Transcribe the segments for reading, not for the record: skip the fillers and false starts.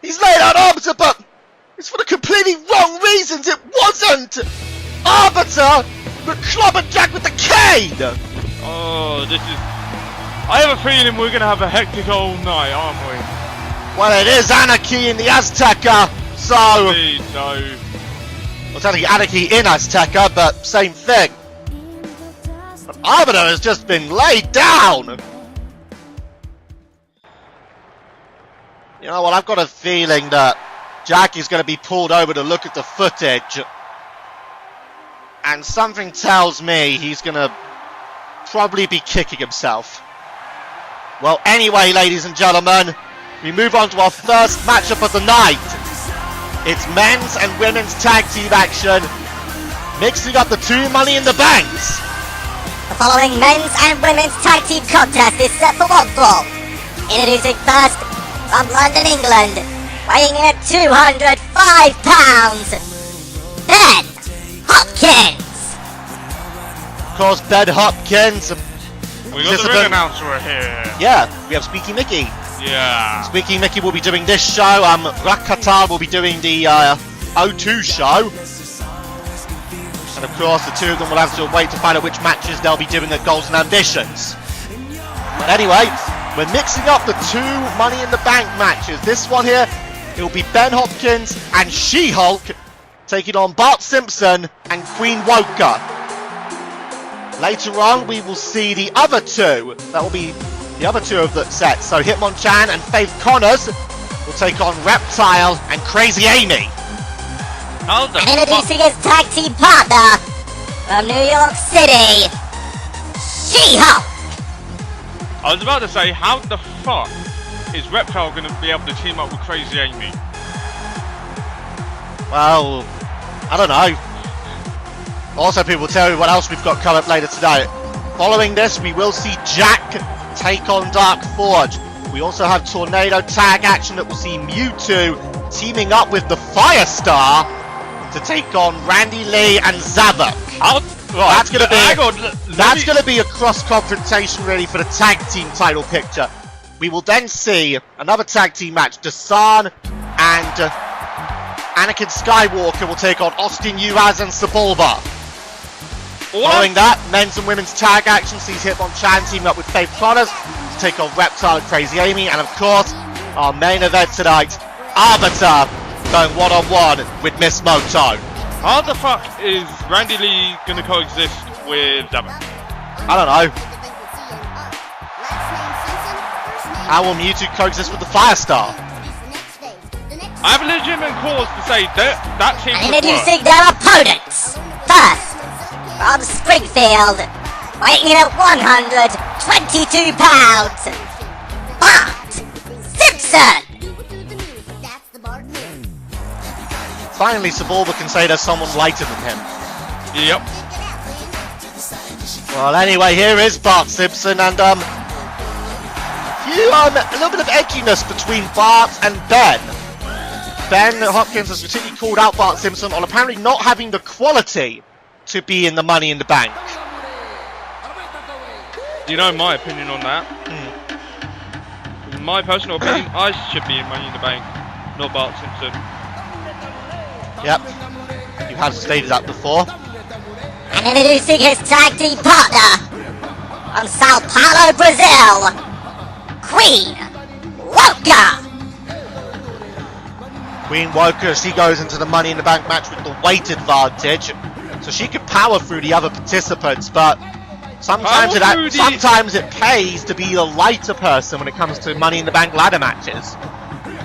He's laid out Arbiter, but it's for the completely wrong reasons. It wasn't Arbiter, but clobbered Jack with the cane. Oh, this is... I have a feeling we're going to have a hectic old night, aren't we? Well, it is Anarchy in the Azteca, so... Indeed, so... Well, it's actually Anarchy in Azteca, but same thing. But Arbiter has just been laid down. You know what, I've got a feeling that Jackie's going to be pulled over to look at the footage. And something tells me he's going to probably be kicking himself. Well, anyway, ladies and gentlemen, we move on to our first matchup of the night. It's men's and women's tag team action, mixing up the two Money in the Banks. The following men's and women's tag team contest is set for one fall. Introducing first, from London, England, weighing in at 205 pounds, Ben Hopkins. Of course, Ben Hopkins. We got the ring announcer here. Yeah, we have Squeaky Mickey. Yeah. Squeaky Mickey will be doing this show. Rakatar will be doing the O2 show. And of course, the two of them will have to wait to find out which matches they'll be doing at Goals and Ambitions. But anyway, we're mixing up the two Money in the Bank matches. This one here, it will be Ben Hopkins and She-Hulk taking on Bart Simpson and Queen Woka. Later on, we will see the other two. That will be the other two of the set. So Hitmonchan and Faith Connors will take on Reptile and Crazy Amy. Hold on. Introducing his tag team partner from New York City, She-Hulk. I was about to say, how the fuck is Reptile going to be able to team up with Crazy Amy? Well, I don't know. Also, people will tell you what else we've got coming up later today. Following this, we will see Jack take on Dark Forge. We also have Tornado tag action that will see Mewtwo teaming up with the Firestar to take on Randy Lee and Zavok. That's going to be a cross confrontation really for the tag team title picture. We will then see another tag team match. Desann and Anakin Skywalker will take on Austin Juhasz and Sebulba. Following that, men's and women's tag action sees Hitmonchan teaming up with Faith Connors to take on Reptile and Crazy Amy. And of course, our main event tonight, Arbiter going one-on-one with Miss Motone. How the fuck is Randy Lee going to coexist with Zavok? I don't know. How will Mewtwo coexist with the Firestar? I have a legitimate cause to say that team And would introducing work. their opponents. First, from Springfield, weighing in at 122 pounds, Bart Simpson. Finally, Sebulba can say there's someone lighter than him. Yep. Well, anyway, here is Bart Simpson, and a little bit of edginess between Bart and Ben. Ben Hopkins has particularly called out Bart Simpson on apparently not having the quality to be in the Money in the Bank. Do you know my opinion on that? In my personal opinion, I should be in Money in the Bank, not Bart Simpson. Yep, you have stated that before. And introducing his tag team partner from Sao Paulo, Brazil, Queen Woka. Queen Woka, she goes into the Money in the Bank match with the weight advantage, so she could power through the other participants, but sometimes it pays to be the lighter person when it comes to Money in the Bank ladder matches.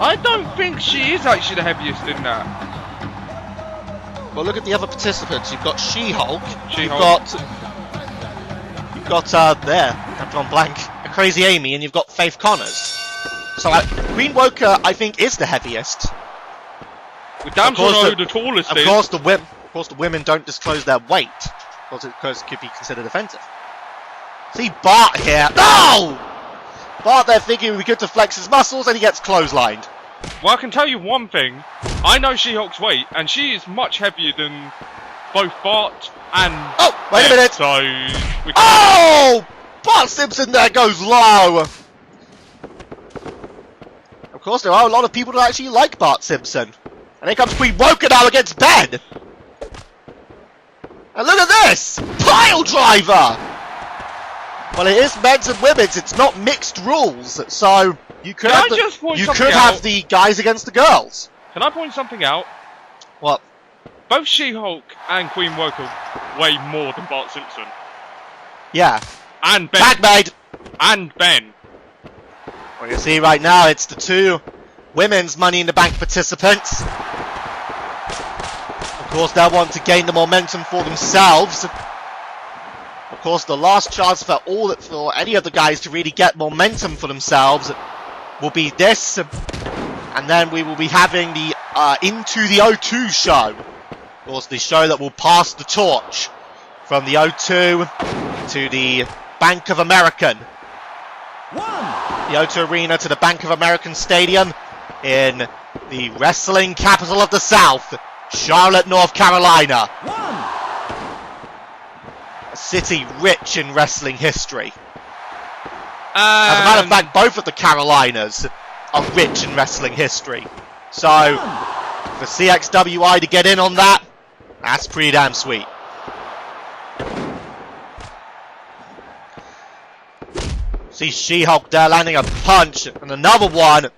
I don't think she is actually the heaviest in that. Well, look at the other participants. You've got She-Hulk. She-Hulk. You've got there, I've gone blank, a Crazy Amy, and you've got Faith Connors. So Queen Woka, I think, is the heaviest. We damn sure know who the tallest is. Of course, the women don't disclose their weight, because it could be considered offensive. See Bart here. No! Bart there thinking it would be good to flex his muscles, and he gets clotheslined. Well, I can tell you one thing. I know She-Hulk's weight, and she is much heavier than both Bart and... Oh, wait a minute! So... Bart Simpson there goes low! Of course, there are a lot of people that actually like Bart Simpson. And here comes Queen Woka now against Ben. And look at this! Pile driver! Well, it is men's and women's. It's not mixed rules. So you could have the guys against the girls. Can I point something out? What? Both She-Hulk and Queen Woka weigh more than Bart Simpson. Yeah. And Ben. Tag made. And Ben. Well, you see right now, it's the two women's Money in the Bank participants. Of course, they'll want to gain the momentum for themselves. Of course, the last chance for any of the guys to really get momentum for themselves will be this. And then we will be having the Into the O2 show. Of course, the show that will pass the torch from the O2 to the Bank of American. The O2 Arena to the Bank of American Stadium in the wrestling capital of the South, Charlotte, North Carolina. A city rich in wrestling history. As a matter of fact, both of the Carolinas are rich in wrestling history. So, for CXWI to get in on that, that's pretty damn sweet. See She-Hulk there landing a punch, and another one.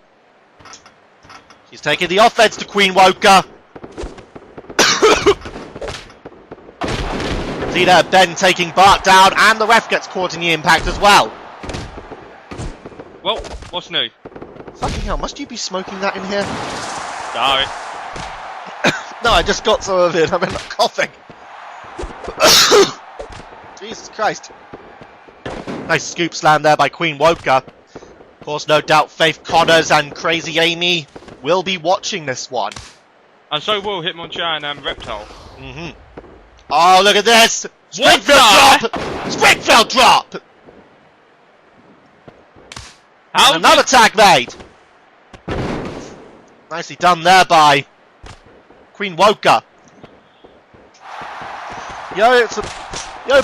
She's taking the offense to Queen Woka. See there, Ben taking Bart down, and the ref gets caught in the impact as well. Well, what's new? Fucking hell, must you be smoking that in here? No. No, I just got some of it. I'm coughing. Jesus Christ. Nice scoop slam there by Queen Woka. Of course, no doubt Faith Connors and Crazy Amy will be watching this one. And so will Hitmonchan and Reptile. Oh, look at this! Springfield drop! Springfield drop! And another tag made! Nicely done there by Queen Woka.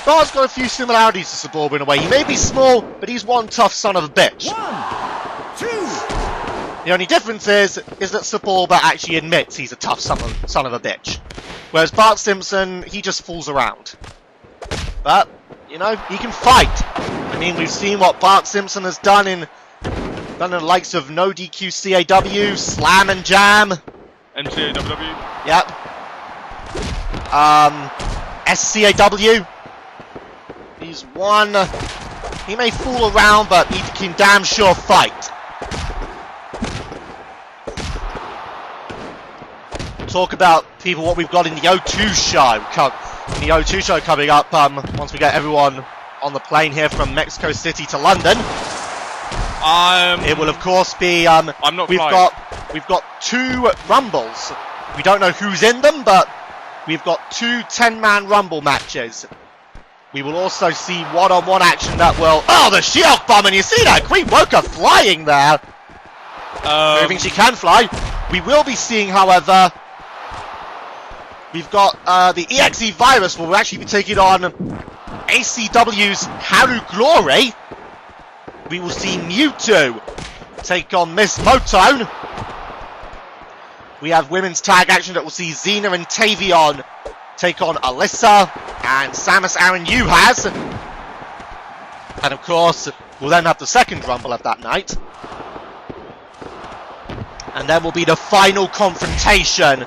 Bart's got a few similarities to Sebulba in a way. He may be small, but he's one tough son of a bitch. 1, 2. The only difference is that Sebulba actually admits he's a tough son of a bitch. Whereas Bart Simpson, he just fools around. But, you know, he can fight. I mean, we've seen what Bart Simpson has done in the likes of No DQ CAW, Slam and Jam. MCAWW. Yep. SCAW. He's one. He may fool around, but he can damn sure fight. Talk about people what we've got in the O2 show. In the O2 show coming up once we get everyone on the plane here from Mexico City to London. It will of course be. I'm not. We've got 2 rumbles. We don't know who's in them, but we've got 2 10-man rumble matches. We will also see one-on-one action that will. Oh, the She-Hulk bomb, and you see that Queen Woka flying there. Moving, she can fly. We will be seeing, however. We've got the EXE virus will actually be taking on ACW's Haru Glory. We will see Mewtwo take on Myst Motone. We have women's tag action that will see Xena and Tavion take on Alyssa and Samus Aran Juhasz. And of course, we'll then have the second rumble of that night. And then will be the final confrontation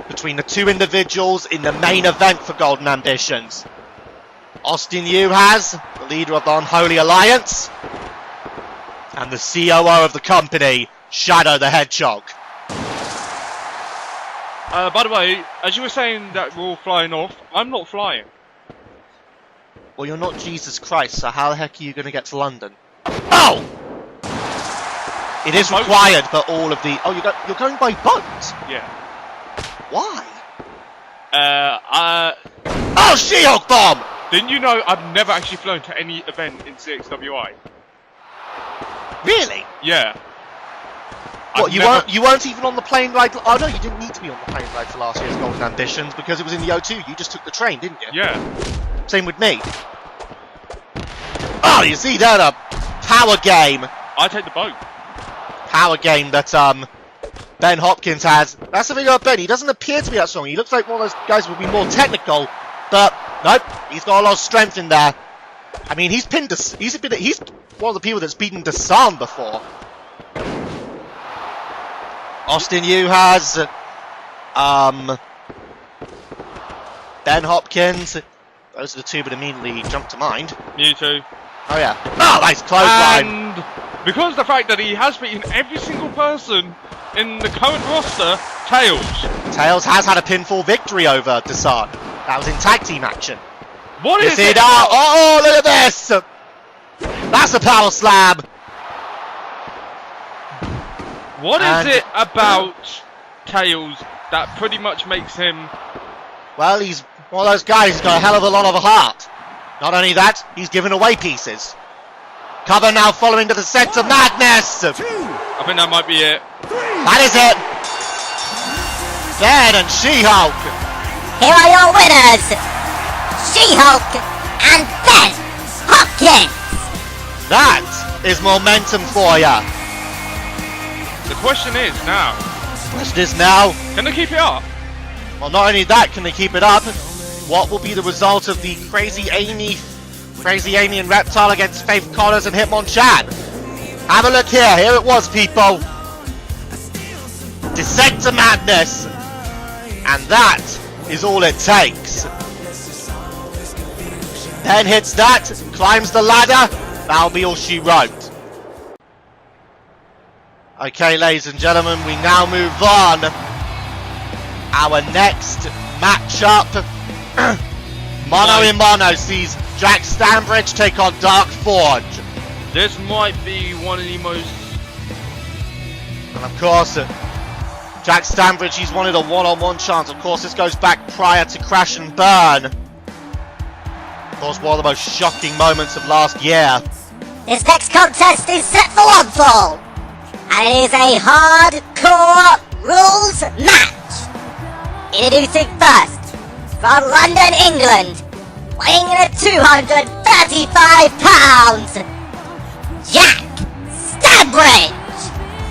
between the 2 individuals in the main event for Golden Ambitions. Austin Juhasz, the leader of the Unholy Alliance, and the COO of the company, Shadow the Hedgehog. By the way, as you were saying that we're all flying off, I'm not flying. Well, you're not Jesus Christ, so how the heck are you going to get to London? Oh! It is required for all of the... Oh, you're going by boat? Yeah. Why? Oh, She-Hulk bomb! Didn't you know I've never actually flown to any event in CXWI? Really? Yeah. What, you weren't even on the plane ride? Oh no, you didn't need to be on the plane ride for last year's Golden Ambitions because it was in the O2. You just took the train, didn't you? Yeah. Same with me. Oh, you see that? A power game. I take the boat. power game that Ben Hopkins has. That's the thing about Ben. He doesn't appear to be that strong. He looks like one of those guys who would be more technical, but nope, he's got a lot of strength in there. I mean, he's one of the people that's beaten Desann before. Austin Yu has Ben Hopkins. Those are the two that immediately jump to mind. Mewtwo. Oh yeah. Oh, nice clothesline. And because of the fact that he has beaten every single person in the current roster, Tails. Tails has had a pinfall victory over Desann. That was in tag team action. What is it? Oh, look at this! That's a power slam. What is it about Tails that pretty much makes him... Well, he's one of those guys who's got a hell of a lot of a heart. Not only that, he's giving away pieces. Cover now following to the sense of madness. I think that might be it. That is it. Ben and She-Hulk. Here are your winners, She-Hulk and Ben Hopkins. That is momentum for ya. The question is now, Question is now, can they keep it up? well, not only that, can they keep it up? What will be the result of the Crazy Amy and Reptile against Faith Connors and Hitmonchan? Have a look here. Here it was, people. Descent to madness. And that is all it takes. Ben hits that, climbs the ladder. That'll be all she wrote. Okay, ladies and gentlemen, we now move on. Our next matchup, mono in mono, sees Jack Stanbridge take on Dark Forge. This might be one of the most... And of course, Jack Stanbridge, he's wanted a one-on-one chance. Of course, this goes back prior to Crash and Burn. Of course, one of the most shocking moments of last year. This next contest is set for one fall, and it is a hardcore rules match. Introducing first, from London, England, weighing in at 235 pounds, Jack Stanbridge.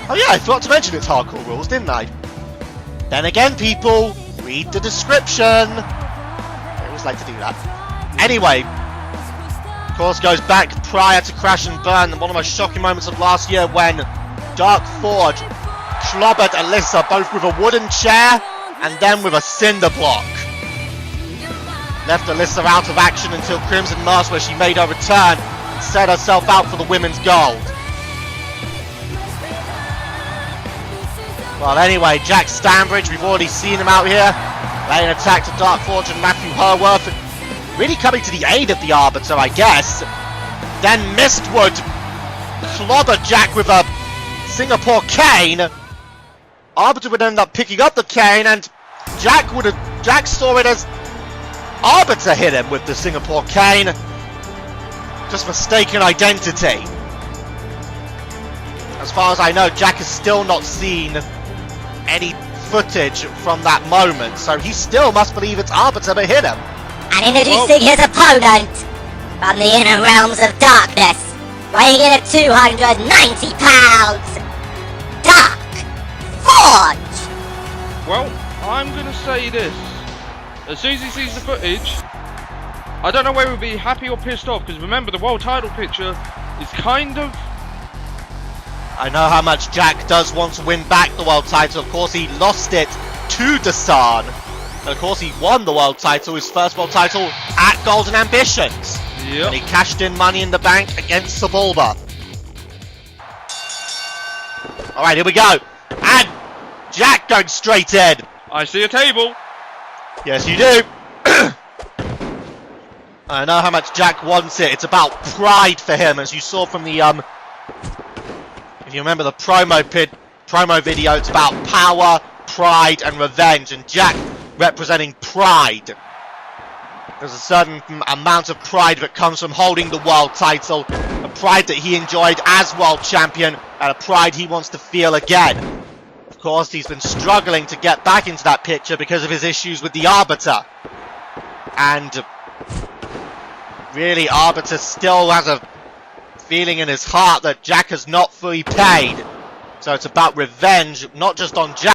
Oh yeah, I forgot to mention it's hardcore rules, didn't I? Then again, people, read the description. I always like to do that. Anyway, of course, goes back prior to Crash and Burn, one of the most shocking moments of last year when Dark Forge clobbered Alyssa both with a wooden chair and then with a cinder block. Left Alyssa out of action until Crimson Mask, where she made her return and set herself out for the women's gold. Well, anyway, Jack Stanbridge, we've already seen him out here, laying attack to Dark Forge and Matthew Herworth, really coming to the aid of the Arbiter, I guess. Then Myst would clobber Jack with a Singapore cane. Arbiter would end up picking up the cane, and Jack saw it as Arbiter hit him with the Singapore cane. Just mistaken identity. As far as I know, Jack has still not seen any footage from that moment, so he still must believe it's Arbiter that hit him. And introducing his opponent, from the inner realms of darkness, weighing in at 290 pounds, Dark Forge. Well, I'm going to say this. As soon as he sees the footage, I don't know whether he'll be happy or pissed off, because remember, the world title picture is kind of... I know how much Jack does want to win back the world title. Of course, he lost it to Desann. And of course, he won the world title, his first world title, at Golden Ambitions. Yep. And he cashed in Money in the Bank against Sebulba. Alright, here we go. And Jack going straight in. I see a table. Yes, you do. I know how much Jack wants it. It's about pride for him, as you saw from the, if you remember the promo video, it's about power, pride, and revenge, and Jack representing pride. There's a certain amount of pride that comes from holding the world title, a pride that he enjoyed as world champion, and a pride he wants to feel again. Of course, he's been struggling to get back into that picture because of his issues with the Arbiter. And really, Arbiter still has a feeling in his heart that Jack has not fully paid. So it's about revenge, not just on Jack.